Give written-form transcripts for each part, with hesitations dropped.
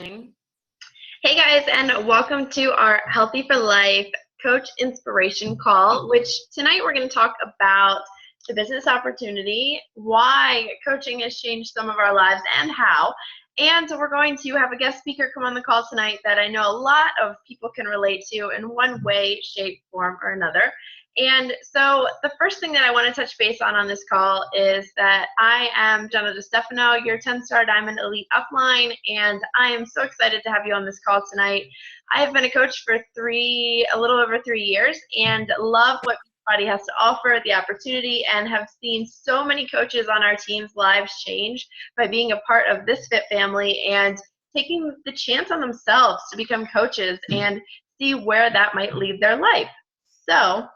Recording. Hey guys, and welcome to our Healthy for Life Coach Inspiration Call, which tonight we're going to talk about the business opportunity, why coaching has changed some of our lives and how. And we're going to have a guest speaker come on the call tonight that I know a lot of people can relate to in one way, shape, form, or another. And so the first thing that I want to touch base on this call is that I am Jenna DeStefano, your 10-star Diamond Elite Upline, and I am so excited to have you on this call tonight. I have been a coach for a little over 3 years, and love what Beachbody has to offer, the opportunity, and have seen so many coaches on our team's lives change by being a part of this fit family and taking the chance on themselves to become coaches and see where that might lead their life. So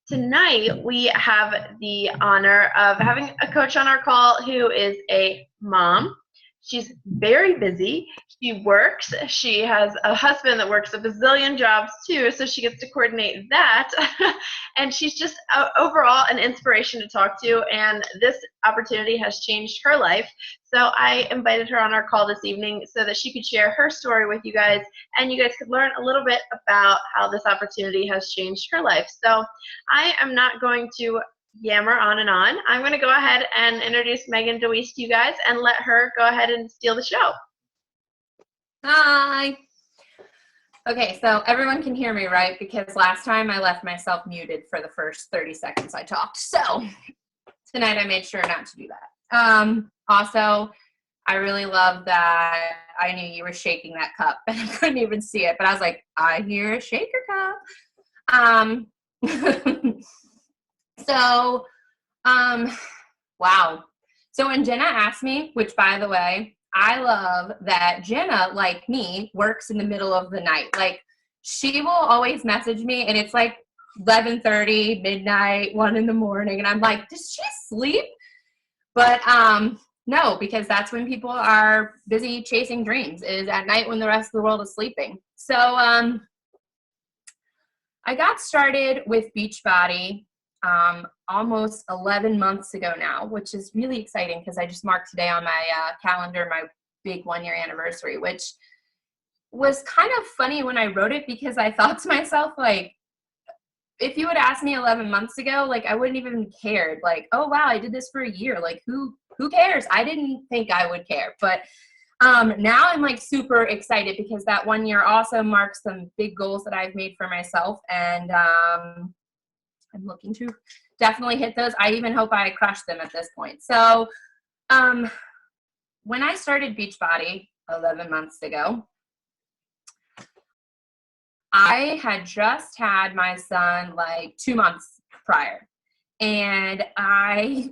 tonight we have the honor of having a coach on our call who is a mom. She's very busy. She works. She has a husband that works a bazillion jobs too, so she gets to coordinate that. And she's just overall an inspiration to talk to, and this opportunity has changed her life. So I invited her on our call this evening so that she could share her story with you guys, and you guys could learn a little bit about how this opportunity has changed her life. So I am not going to yammer on and on. I'm going to go ahead and introduce Megan Dewese to you guys and let her go ahead and steal the show. Hi. Okay, so everyone can hear me, right? Because last time I left myself muted for the first 30 seconds I talked. So tonight I made sure not to do that. Also, I really love that I knew you were shaking that cup and I couldn't even see it, but I was like, I hear a shaker cup. So, wow. So when Jenna asked me, which by the way, I love that Jenna, like me, works in the middle of the night. Like she will always message me and it's like 11:30, midnight, 1 in the morning. And I'm like, does she sleep? But, no, because that's when people are busy chasing dreams, is at night when the rest of the world is sleeping. So, I got started with Beachbody almost 11 months ago now, which is really exciting because I just marked today on my calendar my big 1-year anniversary, which was kind of funny when I wrote it because I thought to myself, like, if you would ask me 11 months ago, like, I wouldn't even cared. Like, oh, wow, I did this for a year. Like, who cares? I didn't think I would care. But now I'm, like, super excited because that 1 year also marks some big goals that I've made for myself. And I'm looking to definitely hit those. I even hope I crush them at this point. So when I started Beachbody 11 months ago, I had just had my son like 2 months prior, and I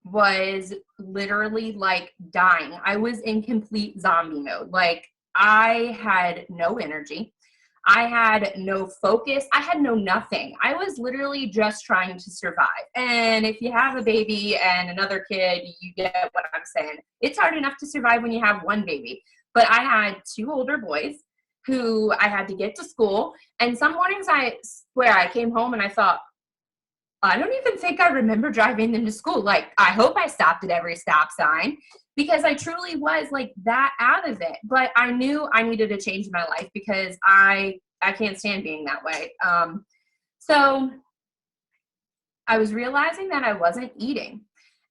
was literally like dying. I was in complete zombie mode. Like I had no energy. I had no focus. I had no nothing. I was literally just trying to survive. And if you have a baby and another kid, you get what I'm saying. It's hard enough to survive when you have one baby. But I had 2 older boys who I had to get to school. And some mornings I swear I came home and I thought, I don't even think I remember driving them to school. Like, I hope I stopped at every stop sign because I truly was like that out of it. But I knew I needed a change in my life because I can't stand being that way. So I was realizing that I wasn't eating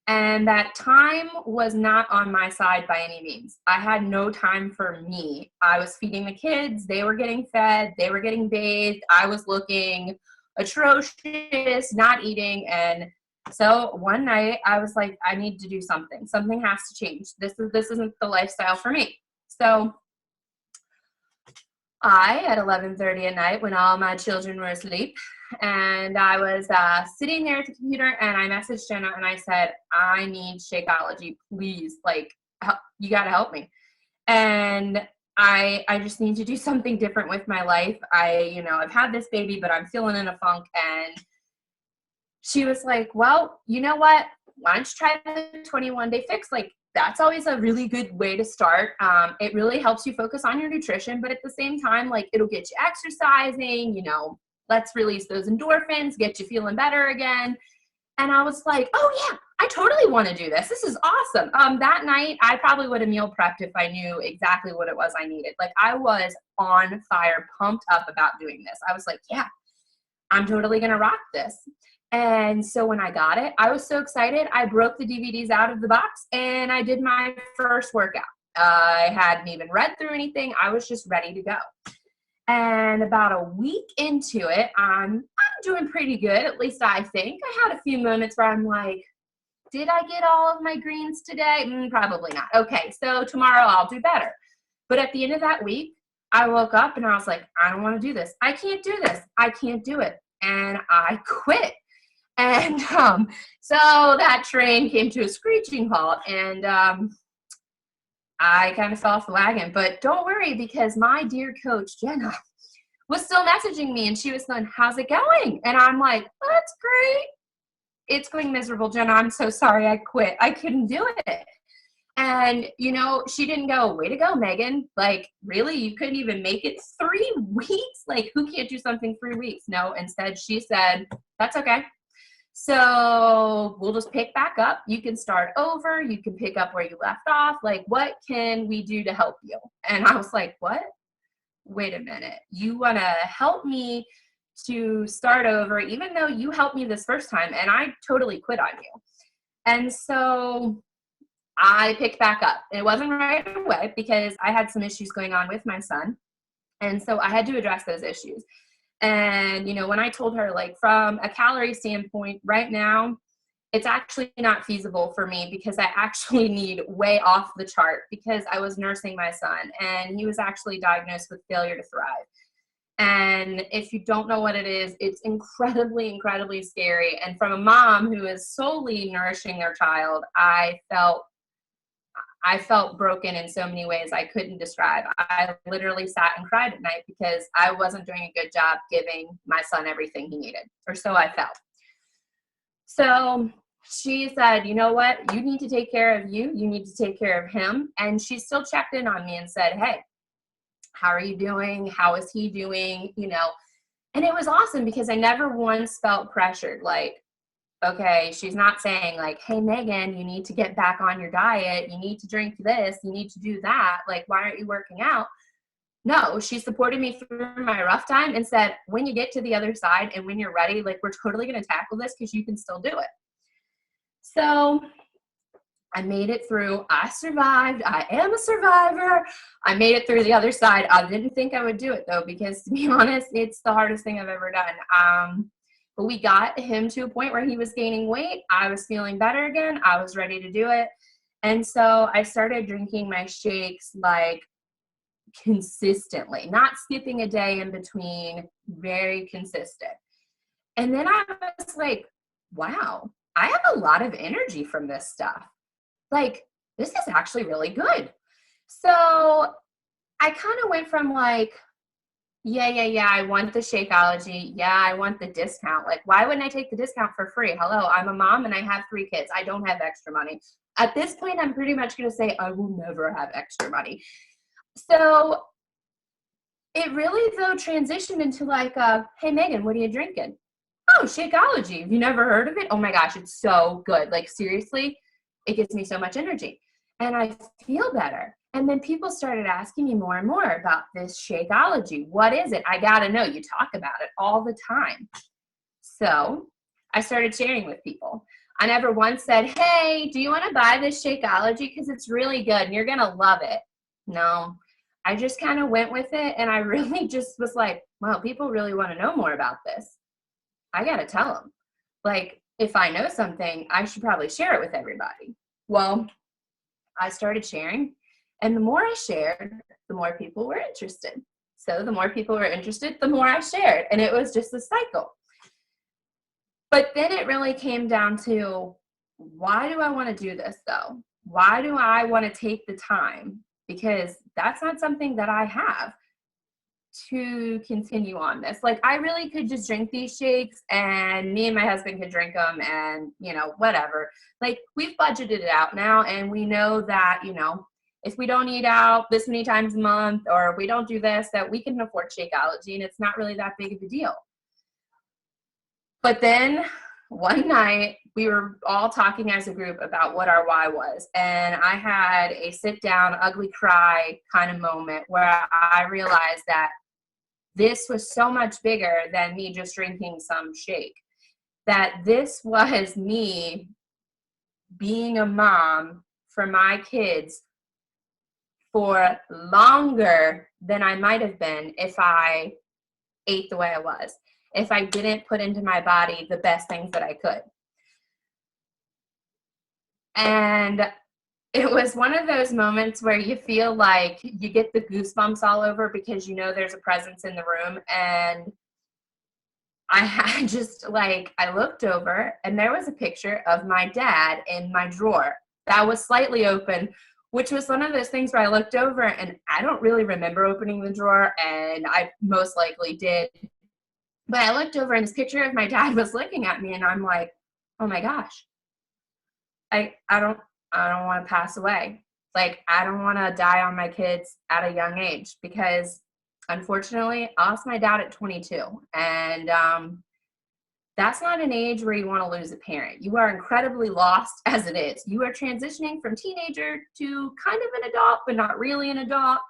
and that time was not on my side by any means. I had no time for me. I was feeding the kids. They were getting fed. They were getting bathed. I was looking atrocious, not eating. And so one night I was like, I need to do something. Something has to change. This isn't the lifestyle for me. So at 11:30 at night when all my children were asleep, and I was sitting there at the computer, and I messaged Jenna and I said, I need Shakeology, please. Like, you got to help me. And I just need to do something different with my life. I've had this baby, but I'm feeling in a funk. And she was like, well, you know what? Why don't you try the 21-day fix? Like, that's always a really good way to start. It really helps you focus on your nutrition, but at the same time, like, it'll get you exercising, let's release those endorphins, get you feeling better again. And I was like, oh yeah, I totally want to do this. This is awesome. That night, I probably would have meal prepped if I knew exactly what it was I needed. Like, I was on fire, pumped up about doing this. I was like, yeah, I'm totally going to rock this. And so when I got it, I was so excited. I broke the DVDs out of the box and I did my first workout. I hadn't even read through anything. I was just ready to go. And about a week into it, I'm doing pretty good. At least I think. I had a few moments where I'm like, did I get all of my greens today? Probably not. Okay, so tomorrow I'll do better. But at the end of that week, I woke up and I was like, I don't want to do this. I can't do this. I can't do it. And I quit. And so that train came to a screeching halt, and I kind of fell off the wagon. But don't worry, because my dear coach, Jenna, was still messaging me, and she was saying, how's it going? And I'm like, oh, that's great. It's going miserable, Jenna. I'm so sorry I quit. I couldn't do it. And, you know, she didn't go, way to go, Megan. Like, really? You couldn't even make it 3 weeks? Like, who can't do something 3 weeks? No, instead she said, that's okay. So we'll just pick back up. You can start over. You can pick up where you left off. Like, what can we do to help you? And I was like, what? Wait a minute. You want to help me to start over, even though you helped me this first time and I totally quit on you. And so I picked back up. It wasn't right away because I had some issues going on with my son. And so I had to address those issues. And, you know, when I told her, like, from a calorie standpoint, right now, it's actually not feasible for me because I actually need way off the chart because I was nursing my son and he was actually diagnosed with failure to thrive. And if you don't know what it is, it's incredibly, incredibly scary. And from a mom who is solely nourishing their child, I felt broken in so many ways I couldn't describe. I literally sat and cried at night because I wasn't doing a good job giving my son everything he needed, or so I felt. So she said, you know what? You need to take care of you. You need to take care of him. And she still checked in on me and said, hey, how are you doing? How is he doing? You know, and it was awesome because I never once felt pressured. Like, okay, she's not saying like, hey, Megan, you need to get back on your diet. You need to drink this. You need to do that. Like, why aren't you working out? No, she supported me through my rough time and said, when you get to the other side and when you're ready, like, we're totally going to tackle this because you can still do it. So I made it through. I survived. I am a survivor. I made it through the other side. I didn't think I would do it, though, because to be honest, it's the hardest thing I've ever done. But we got him to a point where he was gaining weight. I was feeling better again. I was ready to do it. And so I started drinking my shakes like consistently, not skipping a day in between, very consistent. And then I was like, wow, I have a lot of energy from this stuff. Like, this is actually really good. So I kind of went from like, yeah, I want the Shakeology. Yeah, I want the discount. Like, why wouldn't I take the discount for free? Hello, I'm a mom and I have 3 kids. I don't have extra money. At this point, I'm pretty much going to say I will never have extra money. So it really, though, transitioned into like, hey, Megan, what are you drinking? Oh, Shakeology. Have you never heard of it? Oh my gosh, it's so good. Like, seriously, it gives me so much energy and I feel better. And then people started asking me more and more about this Shakeology. What is it? I got to know. You talk about it all the time. So I started sharing with people. I never once said, hey, do you want to buy this Shakeology? Because it's really good and you're going to love it. No, I just kind of went with it. And I really just was like, wow, people really want to know more about this. I got to tell them. Like, if I know something, I should probably share it with everybody. Well, I started sharing. And the more I shared, the more people were interested. So the more people were interested, the more I shared. And it was just a cycle. But then it really came down to, why do I want to do this though? Why do I want to take the time? Because that's not something that I have to continue on this. Like, I really could just drink these shakes and me and my husband could drink them and, you know, whatever. Like, we've budgeted it out now and we know that, you know, if we don't eat out this many times a month or we don't do this, that we can afford Shakeology and it's not really that big of a deal. But then one night we were all talking as a group about what our why was. And I had a sit down, ugly cry kind of moment where I realized that this was so much bigger than me just drinking some shake, that this was me being a mom for my kids for longer than I might have been if I ate the way I was, if I didn't put into my body the best things that I could. And it was one of those moments where you feel like you get the goosebumps all over because you know there's a presence in the room. And I had just like, I looked over and there was a picture of my dad in my drawer that was slightly open, which was one of those things where I looked over and I don't really remember opening the drawer, and I most likely did. But I looked over and this picture of my dad was looking at me, and I'm like, oh my gosh, I don't want to pass away. Like, I don't want to die on my kids at a young age, because unfortunately I lost my dad at 22. And that's not an age where you want to lose a parent. You are incredibly lost as it is. You are transitioning from teenager to kind of an adult, but not really an adult.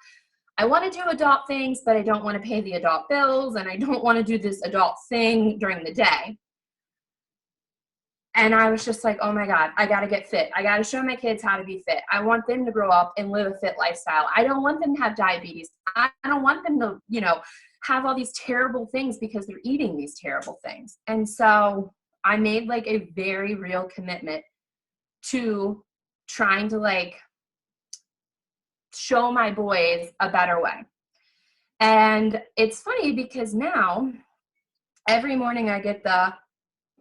I want to do adult things, but I don't want to pay the adult bills, and I don't want to do this adult thing during the day. And I was just like, oh my God, I got to get fit. I got to show my kids how to be fit. I want them to grow up and live a fit lifestyle. I don't want them to have diabetes. I don't want them to, have all these terrible things because they're eating these terrible things. And so I made like a very real commitment to trying to like show my boys a better way. And it's funny because now every morning I get the,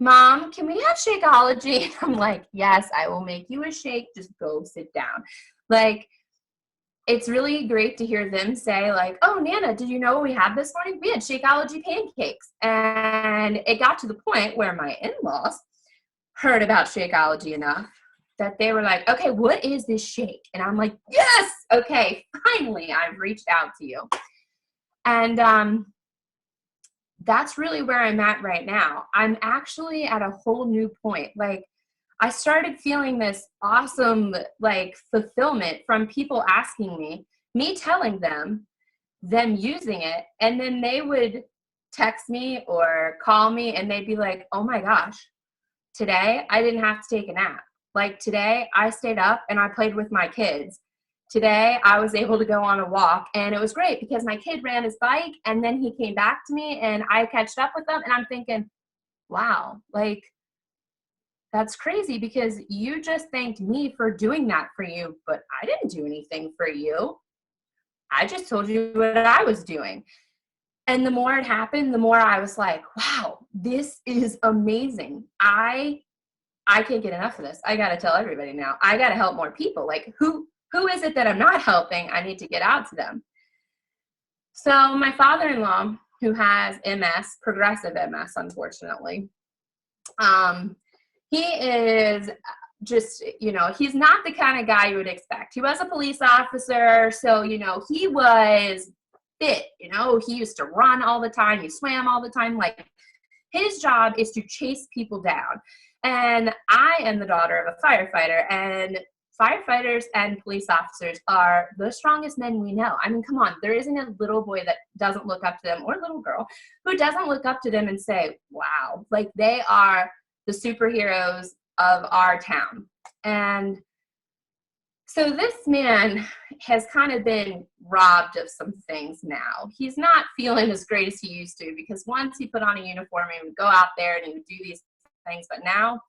Mom, can we have Shakeology? I'm like, yes, I will make you a shake. Just go sit down. Like, it's really great to hear them say like, oh, Nana, did you know what we had this morning? We had Shakeology pancakes. And it got to the point where my in-laws heard about Shakeology enough that they were like, okay, what is this shake? And I'm like, yes, okay, finally, I've reached out to you. And that's really where I'm at right now. I'm actually at a whole new point. Like, I started feeling this awesome, like, fulfillment from people asking me telling them using it, and then they would text me or call me and they'd be like, oh my gosh, today I didn't have to take a nap. Like, today I stayed up and I played with my kids. Today I was able to go on a walk, and it was great because my kid ran his bike and then he came back to me and I catched up with them, and I'm thinking, wow, like, that's crazy because you just thanked me for doing that for you, but I didn't do anything for you. I just told you what I was doing. And the more it happened, the more I was like, wow, this is amazing. I can't get enough of this. I got to tell everybody now. I got to help more people. Like, who is it that I'm not helping? I need to get out to them. So my father-in-law, who has MS, progressive MS, unfortunately, he is just, he's not the kind of guy you would expect. He was a police officer, so, he was fit, he used to run all the time, he swam all the time. Like, his job is to chase people down. And I am the daughter of a firefighter, and firefighters and police officers are the strongest men we know. I mean, come on, there isn't a little boy that doesn't look up to them, or a little girl who doesn't look up to them and say, wow, like, they are the superheroes of our town. And so this man has kind of been robbed of some things now. He's not feeling as great as he used to, because once he put on a uniform, he would go out there and he would do these things, but now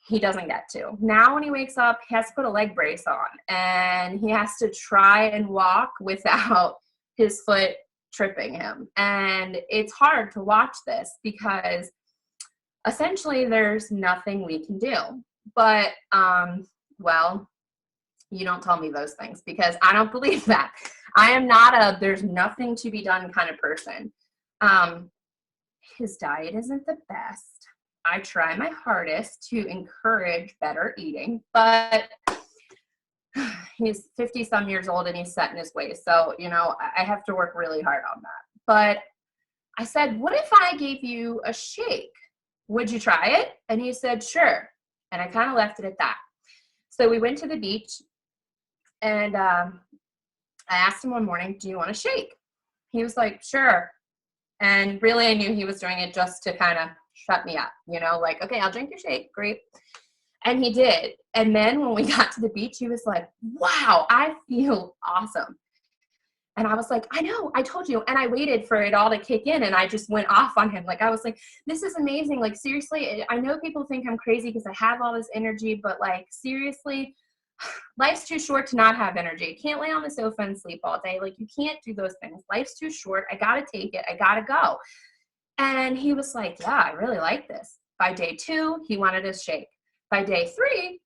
he doesn't get to. Now when he wakes up, he has to put a leg brace on, and he has to try and walk without his foot tripping him. And it's hard to watch this because essentially there's nothing we can do. But, well, you don't tell me those things, because I don't believe that. I am not a there's nothing to be done kind of person. His diet isn't the best. I try my hardest to encourage better eating, but he's 50 some years old and he's set in his ways. So, I have to work really hard on that. But I said, what if I gave you a shake? would you try it? And he said, sure. And I kind of left it at that. So we went to the beach, and I asked him one morning, do you want a shake? He was like, sure. And really, I knew he was doing it just to kind of shut me up, like, okay, I'll drink your shake. Great. And he did. And then when we got to the beach, he was like, wow, I feel awesome. And I was like, I know, I told you. And I waited for it all to kick in, and I just went off on him. Like, I was like, this is amazing. Like, seriously, I know people think I'm crazy because I have all this energy, but like, seriously, life's too short to not have energy. You can't lay on the sofa and sleep all day. Like, you can't do those things. Life's too short. I got to take it. I got to go. And he was like, yeah, I really like this. By day 2, he wanted a shake. By day 3,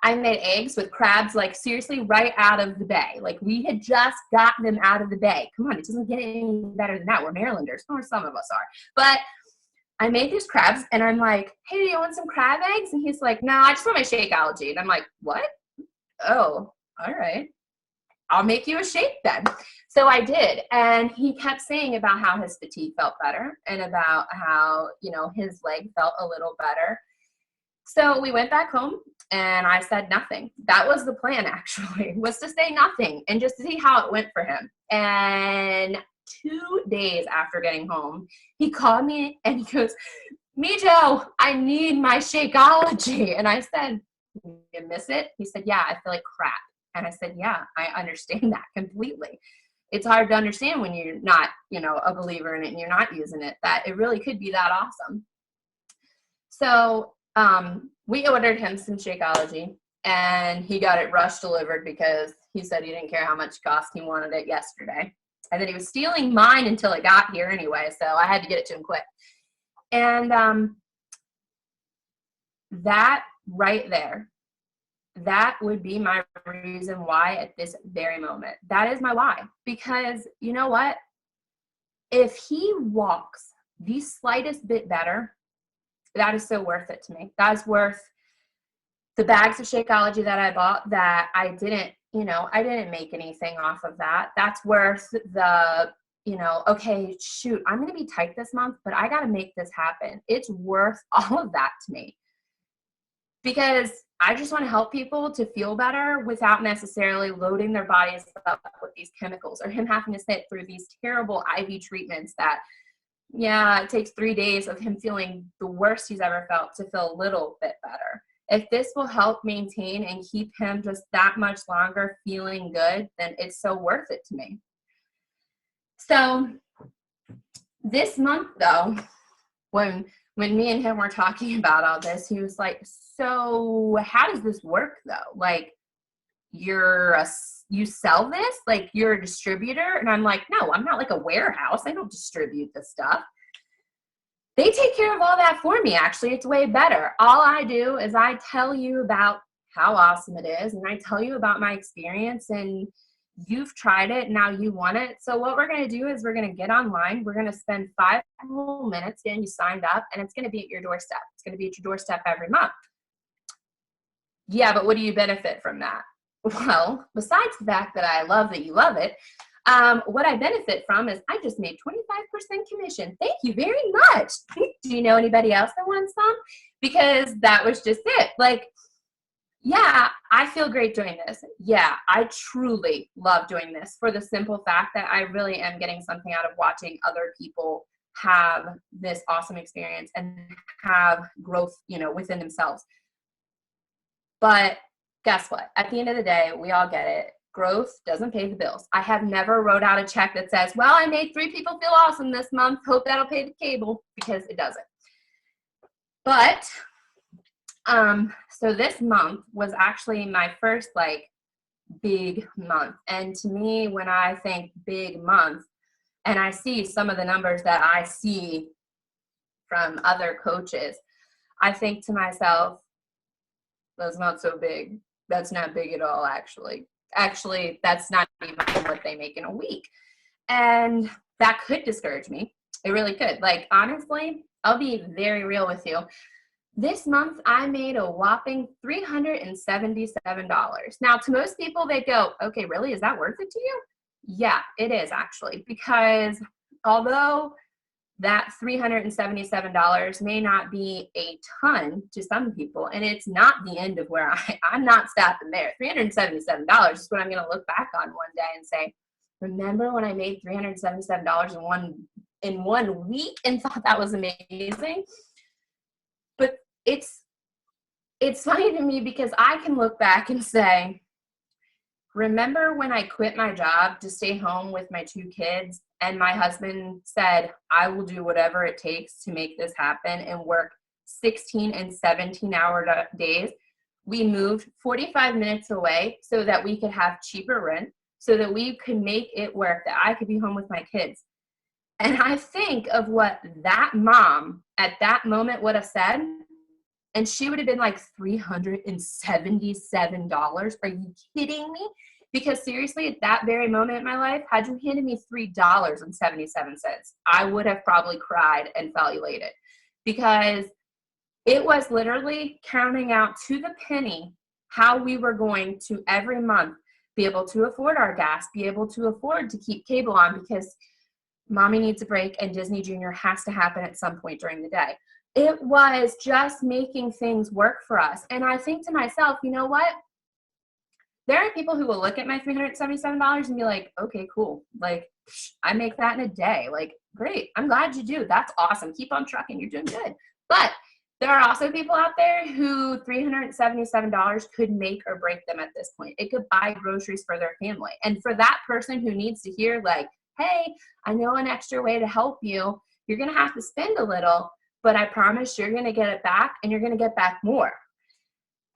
I made eggs with crabs, like, seriously, right out of the bay. Like, we had just gotten them out of the bay. Come on, it doesn't get any better than that. We're Marylanders, or some of us are. But I made these crabs, and I'm like, hey, do you want some crab eggs? And he's like, no, I just want my Shakeology. And I'm like, what? Oh, all right. I'll make you a shake then. So I did. And he kept saying about how his fatigue felt better, and about how, his leg felt a little better. So we went back home, and I said nothing. That was the plan, actually, was to say nothing and just to see how it went for him. And 2 days after getting home, he called me and he goes, Mijo, I need my Shakeology. And I said, you miss it? He said, yeah, I feel like crap. And I said, yeah, I understand that completely. It's hard to understand when you're not, a believer in it and you're not using it, that it really could be that awesome. So we ordered him some Shakeology, and he got it rush delivered because he said he didn't care how much it cost. He wanted it yesterday. And then he was stealing mine until it got here anyway, so I had to get it to him quick. And that right there, that would be my reason why at this very moment. That is my why. Because you know what? If he walks the slightest bit better, that is so worth it to me. That is worth the bags of Shakeology that I bought that I didn't make anything off of that. That's worth the, okay, shoot, I'm going to be tight this month, but I got to make this happen. It's worth all of that to me, because I just want to help people to feel better without necessarily loading their bodies up with these chemicals, or him having to sit through these terrible IV treatments that, yeah, it takes 3 days of him feeling the worst he's ever felt to feel a little bit better. If this will help maintain and keep him just that much longer feeling good, then it's so worth it to me. So this month, though, when me and him were talking about all this, he was like, so how does this work, though? Like, you sell this? Like, you're a distributor? And I'm like, no, I'm not like a warehouse. I don't distribute this stuff. They take care of all that for me, actually. It's way better. All I do is I tell you about how awesome it is, and I tell you about my experience, and you've tried it, now you want it. So what we're going to do is we're going to get online. We're going to spend 5 whole minutes getting you signed up, and it's going to be at your doorstep. It's going to be at your doorstep every month. Yeah, but what do you benefit from that? Well, besides the fact that I love that you love it, what I benefit from is I just made 25% commission. Thank you very much. Do you know anybody else that wants some? Because that was just it. Like, yeah, I feel great doing this. Yeah, I truly love doing this for the simple fact that I really am getting something out of watching other people have this awesome experience and have growth, within themselves. But guess what? At the end of the day, we all get it. Growth doesn't pay the bills. I have never wrote out a check that says, well, I made 3 people feel awesome this month. Hope that'll pay the cable, because it doesn't. But, so this month was actually my first, big month. And to me, when I think big month, and I see some of the numbers that I see from other coaches, I think to myself, that's not so big. That's not big at all, actually. Actually, that's not even what they make in a week. And that could discourage me. It really could. Like, honestly, I'll be very real with you. This month, I made a whopping $377. Now, to most people, they go, okay, really? Is that worth it to you? Yeah, it is, actually. Because although that $377 may not be a ton to some people, and it's not the end of where I'm not stopping there. $377 is what I'm going to look back on one day and say, remember when I made $377 in one week and thought that was amazing? But it's funny to me because I can look back and say, remember when I quit my job to stay home with my 2 kids and my husband said, I will do whatever it takes to make this happen, and work 16 and 17-hour days. We moved 45 minutes away so that we could have cheaper rent, so that we could make it work, that I could be home with my kids. And I think of what that mom at that moment would have said, and she would have been like, $377? Are you kidding me? Because seriously, at that very moment in my life, had you handed me $3.77, I would have probably cried and felt elated, because it was literally counting out to the penny how we were going to every month be able to afford our gas, be able to afford to keep cable on because mommy needs a break and Disney Junior has to happen at some point during the day. It was just making things work for us. And I think to myself, you know what? There are people who will look at my $377 and be like, okay, cool. Like, I make that in a day. Like, great. I'm glad you do. That's awesome. Keep on trucking. You're doing good. But there are also people out there who $377 could make or break them at this point. It could buy groceries for their family. And for that person who needs to hear like, hey, I know an extra way to help you. You're going to have to spend a little, but I promise you're going to get it back, and you're going to get back more.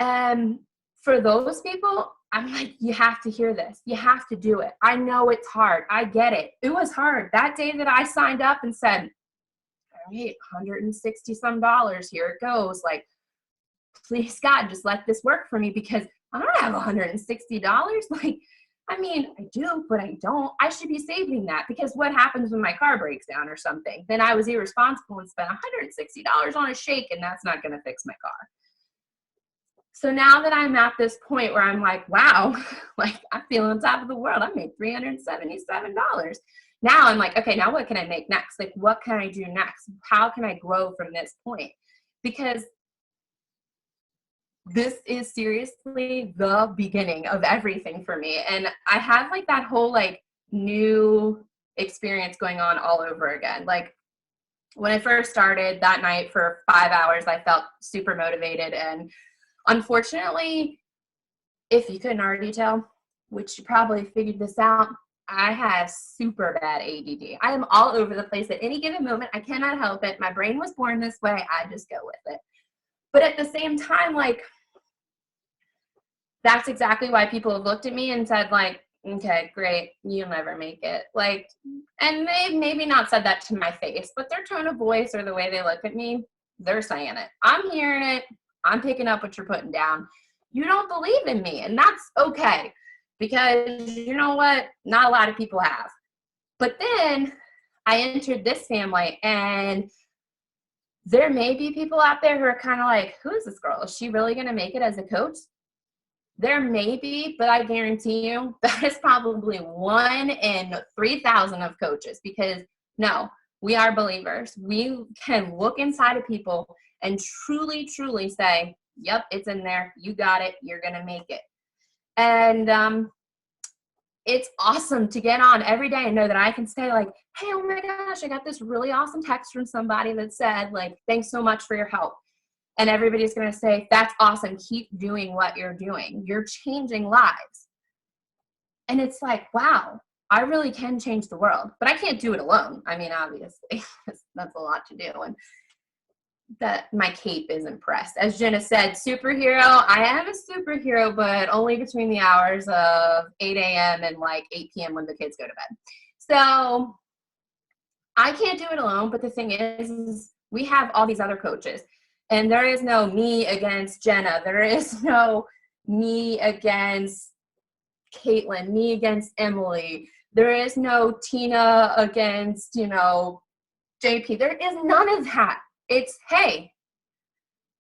And for those people, I'm like, you have to hear this. You have to do it. I know it's hard. I get it. It was hard. That day that I signed up and said, all right, $160 some, here it goes. Like, please God, just let this work for me, because I don't have $160. Like, I mean, I do, but I don't. I should be saving that, because what happens when my car breaks down or something? Then I was irresponsible and spent $160 on a shake, and that's not going to fix my car. So now that I'm at this point where I'm like, wow, like I'm feeling on top of the world. I made $377. Now I'm like, okay, now what can I make next? Like, what can I do next? How can I grow from this point? Because this is seriously the beginning of everything for me. And I have like that whole like new experience going on all over again. Like when I first started that night for 5 hours, I felt super motivated. And unfortunately, if you couldn't already tell, which you probably figured this out, I have super bad ADD. I am all over the place at any given moment. I cannot help it. My brain was born this way. I just go with it. But at the same time, like, that's exactly why people have looked at me and said, like, okay, great, you'll never make it. Like, and they've maybe not said that to my face, but their tone of voice or the way they look at me, they're saying it. I'm hearing it. I'm picking up what you're putting down. You don't believe in me, and that's okay, because you know what? Not a lot of people have. But then I entered this family, and there may be people out there who are kind of like, who is this girl? Is she really going to make it as a coach? There may be, but I guarantee you that is probably 1 in 3,000 of coaches, because no, we are believers. We can look inside of people and truly, truly say, yep, it's in there. You got it. You're going to make it. And it's awesome to get on every day and know that I can say like, hey, oh my gosh, I got this really awesome text from somebody that said like, thanks so much for your help. And everybody's going to say, that's awesome. Keep doing what you're doing. You're changing lives. And it's like, wow, I really can change the world, but I can't do it alone. I mean, obviously that's a lot to do. And that my cape isn't pressed. As Jenna said, superhero, I am a superhero, but only between the hours of 8 a.m. and like 8 p.m. when the kids go to bed. So I can't do it alone. But the thing is we have all these other coaches, and there is no me against Jenna. There is no me against Caitlin, me against Emily. There is no Tina against, JP. There is none of that. It's, hey,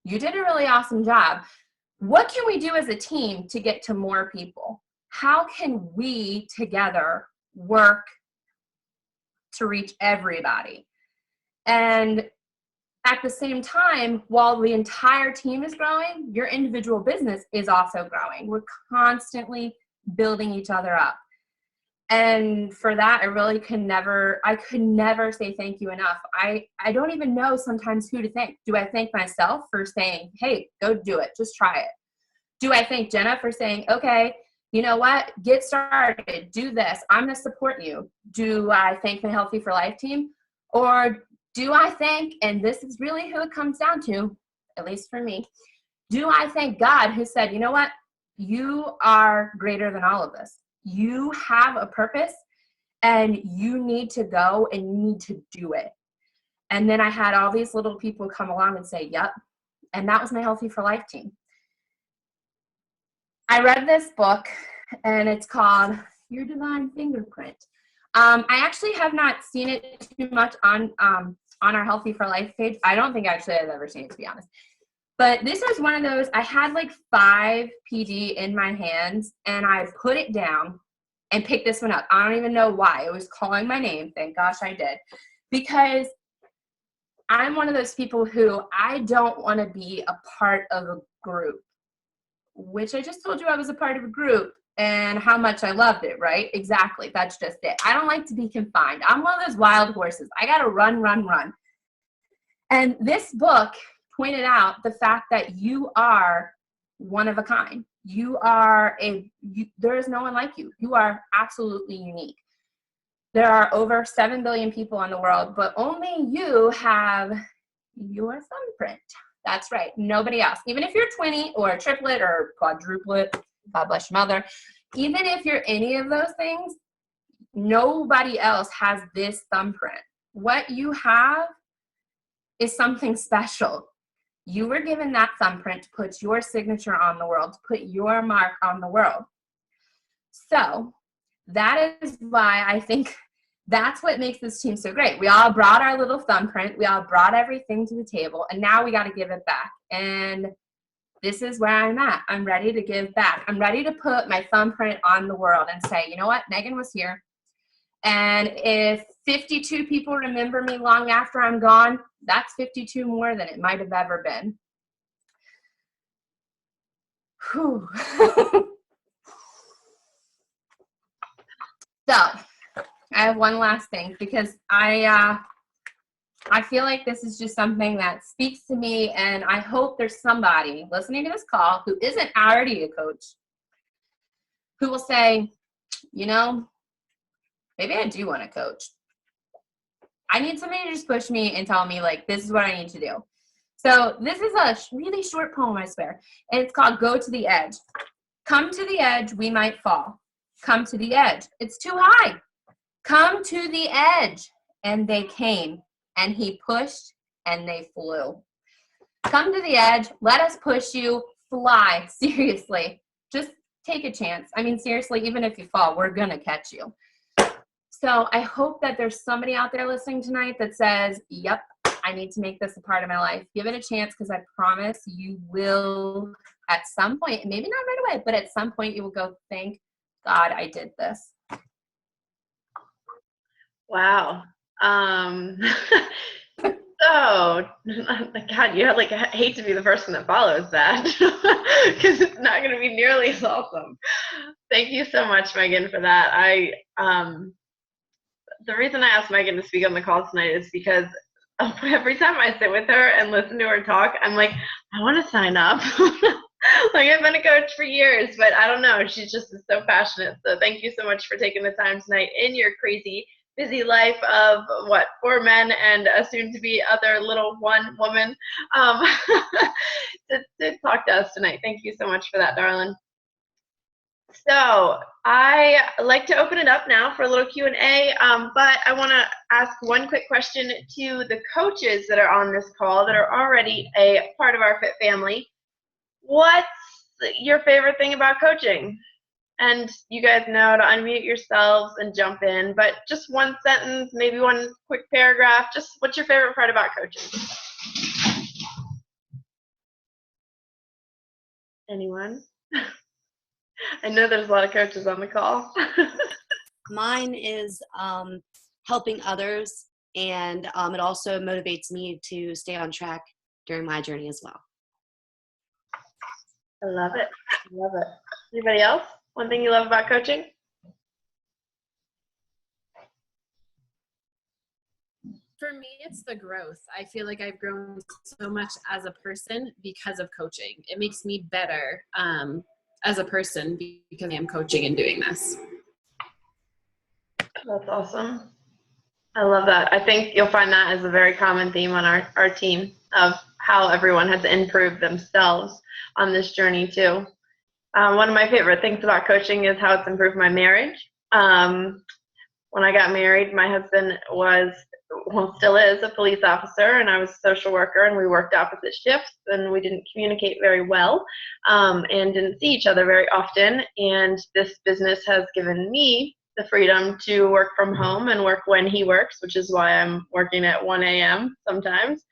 you did a really awesome job. What can we do as a team to get to more people? How can we together work to reach everybody? And at the same time, while the entire team is growing, your individual business is also growing. We're constantly building each other up. And for that, I could never say thank you enough. I don't even know sometimes who to thank. Do I thank myself for saying, hey, go do it, just try it? Do I thank Jenna for saying, okay, you know what, get started, do this, I'm going to support you? Do I thank the Healthy4Lyfe team? Or do I thank, and this is really who it comes down to, at least for me, do I thank God who said, you know what, you are greater than all of this. You have a purpose and you need to go and you need to do it. And then I had all these little people come along and say, yep. And that was my Healthy4Lyfe team. I read this book and it's called Your Divine Fingerprint. I actually have not seen it too much on our Healthy4Lyfe page. I don't think actually I've ever seen it, to be honest. But this was one of those, I had like 5 PD in my hands and I put it down and picked this one up. I don't even know why. It was calling my name. Thank gosh I did. Because I'm one of those people who I don't want to be a part of a group, which I just told you I was a part of a group and how much I loved it, right? Exactly. That's just it. I don't like to be confined. I'm one of those wild horses. I got to run, run, run. And this book pointed out the fact that you are one of a kind. There is no one like you. You are absolutely unique. There are over 7 billion people in the world, but only you have your thumbprint. That's right. Nobody else. Even if you're 20 or a triplet or quadruplet, God bless your mother, even if you're any of those things, nobody else has this thumbprint. What you have is something special. You were given that thumbprint to put your signature on the world, to put your mark on the world. So that is why I think that's what makes this team so great. We all brought our little thumbprint. We all brought everything to the table, and now we got to give it back. And this is where I'm at. I'm ready to give back. I'm ready to put my thumbprint on the world and say, you know what, Megan was here. And if 52 people remember me long after I'm gone, that's 52 more than it might have ever been. Whew. So I have one last thing, because I feel like this is just something that speaks to me, and I hope there's somebody listening to this call who isn't already a coach who will say, you know, maybe I do want to coach. I need somebody to just push me and tell me, like, this is what I need to do. So this is a really short poem, I swear, and it's called Go to the Edge. Come to the edge, we might fall. Come to the edge, it's too high. Come to the edge. And they came, and he pushed, and they flew. Come to the edge, let us push you, fly. Seriously, just take a chance. I mean, seriously, even if you fall, we're gonna catch you. So I hope that there's somebody out there listening tonight that says, yep, I need to make this a part of my life. Give it a chance, because I promise you will at some point, maybe not right away, but at some point you will go, thank God I did this. Wow. So, God, you like hate to be the person that follows that, because it's not going to be nearly as awesome. Thank you so much, Megan, for that. The reason I asked Megan to speak on the call tonight is because every time I sit with her and listen to her talk, I'm like, I want to sign up. Like, I've been a coach for years, but I don't know. She's just so passionate. So thank you so much for taking the time tonight in your crazy, busy life of 4 men and a soon-to-be other little 1 woman, to talk to us tonight. Thank you so much for that, darling. So I like to open it up now for a little Q&A, but I want to ask one quick question to the coaches that are on this call that are already a part of our Fit family. What's your favorite thing about coaching? And you guys know to unmute yourselves and jump in, but just one sentence, maybe one quick paragraph. Just what's your favorite part about coaching? Anyone? I know there's a lot of coaches on the call. Mine is helping others And it also motivates me to stay on track during my journey as well. I love it. I love it. Anybody else? One thing you love about coaching? For me, it's the growth. I feel like I've grown so much as a person because of coaching. It makes me better as a person because I am coaching and doing this. That's awesome. I love that. I think you'll find that is a very common theme on our team of how everyone has improved themselves on this journey too. One of my favorite things about coaching is how it's improved my marriage. When I got married, my husband still is a police officer, and I was a social worker, and we worked opposite shifts, and we didn't communicate very well, and didn't see each other very often. And this business has given me the freedom to work from home and work when he works, which is why I'm working at 1 a.m. sometimes.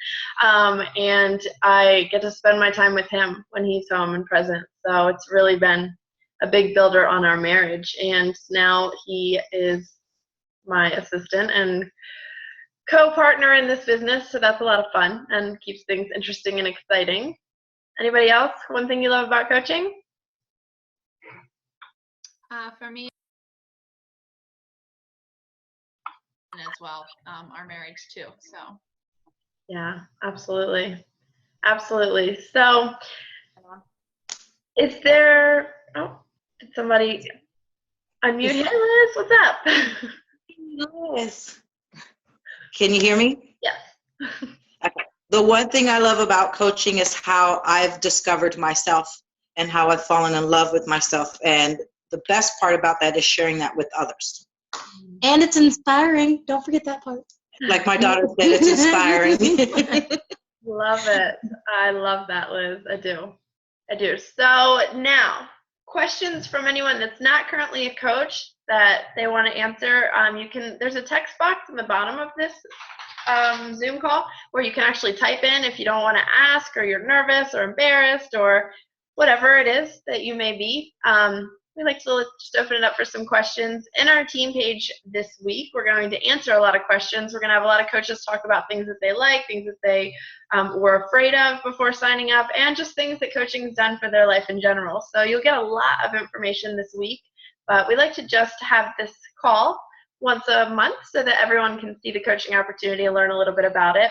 And I get to spend my time with him when he's home and present. So it's really been a big builder on our marriage. And now he is my assistant and co-partner in this business, so that's a lot of fun and keeps things interesting and exciting. Anybody else? One thing you love about coaching? For me, as well, our marriage too. So Yeah, absolutely. So is there, did somebody unmute? Hey Liz, what's up? Yes. Can you hear me? Yes. Okay. The one thing I love about coaching is how I've discovered myself and how I've fallen in love with myself. And the best part about that is sharing that with others. And it's inspiring. Don't forget that part. Like my daughter said, it's inspiring. Love it. I love that, Liz. I do. So now, questions from anyone that's not currently a coach that they want to answer. There's a text box in the bottom of this Zoom call where you can actually type in if you don't want to ask, or you're nervous or embarrassed or whatever it is that you may be. We like to just open it up for some questions. In our team page this week, we're going to answer a lot of questions. We're going to have a lot of coaches talk about things that they like, things that they were afraid of before signing up, and just things that coaching has done for their life in general. So you'll get a lot of information this week, but we like to just have this call once a month so that everyone can see the coaching opportunity and learn a little bit about it.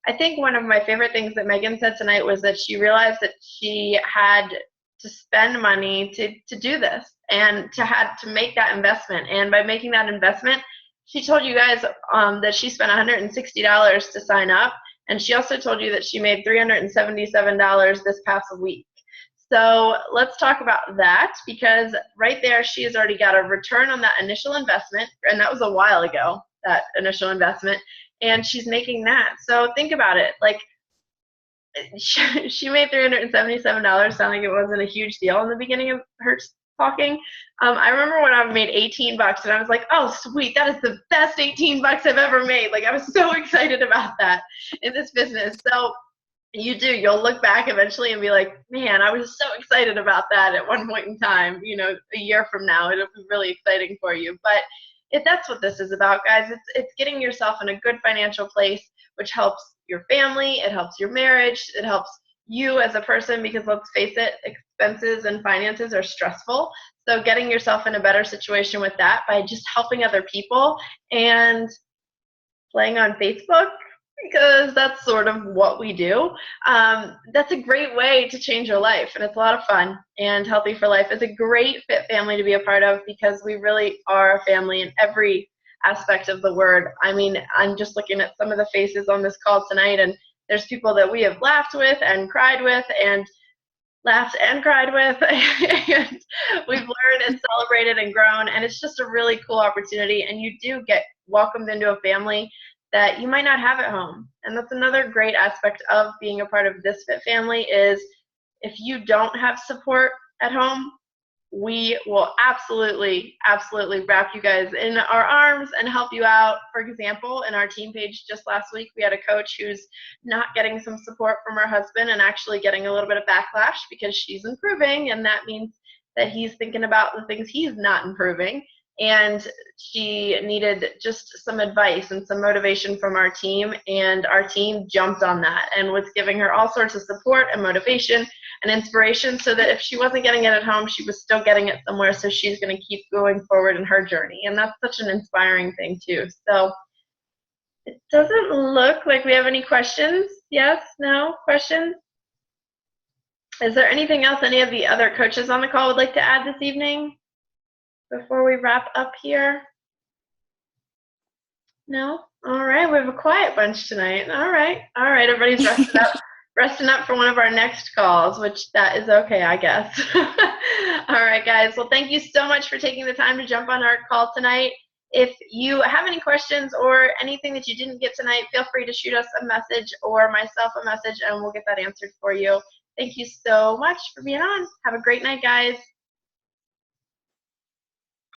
I think one of my favorite things that Megan said tonight was that she realized that she had to spend money to do this and to make that investment. And by making that investment, she told you guys that she spent $160 to sign up. And she also told you that she made $377 this past week. So let's talk about that, because right there she has already got a return on that initial investment, and that was a while ago, that initial investment, and she's making that. So think about it. Like, she made $377 sound like it wasn't a huge deal in the beginning of her talking. I remember when I made $18 and I was like, oh sweet, that is the best $18 I've ever made. Like, I was so excited about that in this business. So you'll look back eventually and be like, man, I was so excited about that at one point in time. A year from now it'll be really exciting for you. But that's what this is about, guys. It's getting yourself in a good financial place, which helps your family, it helps your marriage, it helps you as a person, because let's face it, expenses and finances are stressful. So getting yourself in a better situation with that by just helping other people and playing on Facebook, because that's sort of what we do. That's a great way to change your life, and it's a lot of fun. And Healthy4Lyfe is a great fit family to be a part of, because we really are a family in every aspect of the word. I mean, I'm just looking at some of the faces on this call tonight, and there's people that we have laughed with and cried with and laughed and cried with, and we've learned and celebrated and grown, and it's just a really cool opportunity, and you do get welcomed into a family that you might not have at home. And that's another great aspect of being a part of this fit family, is if you don't have support at home, we will absolutely wrap you guys in our arms and help you out. For example, in our team page just last week, we had a coach who's not getting some support from her husband and actually getting a little bit of backlash because she's improving, and that means that he's thinking about the things he's not improving. and she needed just some advice and some motivation from our team, and our team jumped on that and was giving her all sorts of support and motivation and inspiration, so that if she wasn't getting it at home, she was still getting it somewhere, so she's going to keep going forward in her journey. And that's such an inspiring thing too. So it doesn't look like we have any questions. Yes? No? Questions? Is there anything else any of the other coaches on the call would like to add this evening before we wrap up here? No? All right, we have a quiet bunch tonight. All right, everybody's resting up for one of our next calls, which that is okay, I guess. All right, guys, well, thank you so much for taking the time to jump on our call tonight. If you have any questions or anything that you didn't get tonight, feel free to shoot us a message or myself a message, and we'll get that answered for you. Thank you so much for being on. Have a great night, guys.